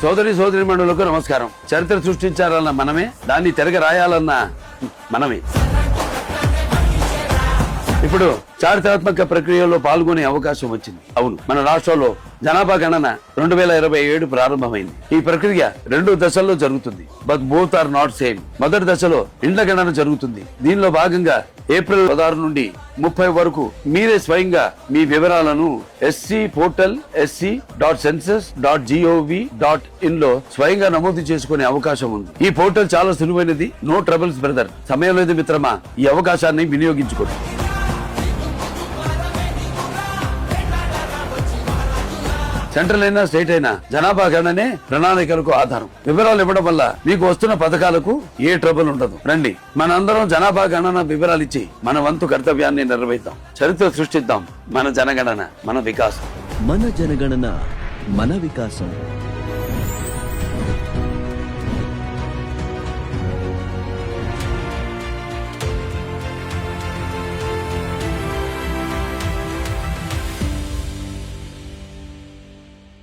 సోదరీమణులకు నమస్కారం. చరిత్ర సృష్టించాలన్న మనమే, దాన్ని తిరగ రాయాలన్న మనమే. ఇప్పుడు చారిత్రాత్మక ప్రక్రియలో పాల్గొనే అవకాశం వచ్చింది. అవును, మన రాష్ట్రంలో జనాభా గణన 2027 ప్రారంభమైంది. ఈ ప్రక్రియ 2 దశల్లో జరుగుతుంది. But both are not same. మొదటి దశలో ఇండ్ల గణన జరుగుతుంది. దీనిలో భాగంగా ఏప్రిల్ 16 నుండి 30 వరకు మీరే స్వయంగా మీ వివరాలను SC పోర్టల్ sc.census.gov.in లో స్వయంగా నమోదు చేసుకునే అవకాశం ఉంది. ఈ పోర్టల్ చాలా సులువైనది. No troubles brother. సమయం లేదు మిత్రమా, ఈ అవకాశాన్ని వినియోగించుకోండి. సెంట్రల్ అయినా స్టేట్ అయినా జనాభా గణనే ప్రణాళికలకు ఆధారం. వివరాలు ఇవ్వడం వల్ల మీకు వస్తున్న పథకాలకు ఏ ట్రబుల్ ఉండదు. రండి, మనందరం జనాభా గణన వివరాలు ఇచ్చి మన వంతు కర్తవ్యాన్ని నిర్వహిద్దాం. చరిత్ర సృష్టిద్దాం. మన జనగణన, మన వికాసం. మన జనగణన, మన వికాసం.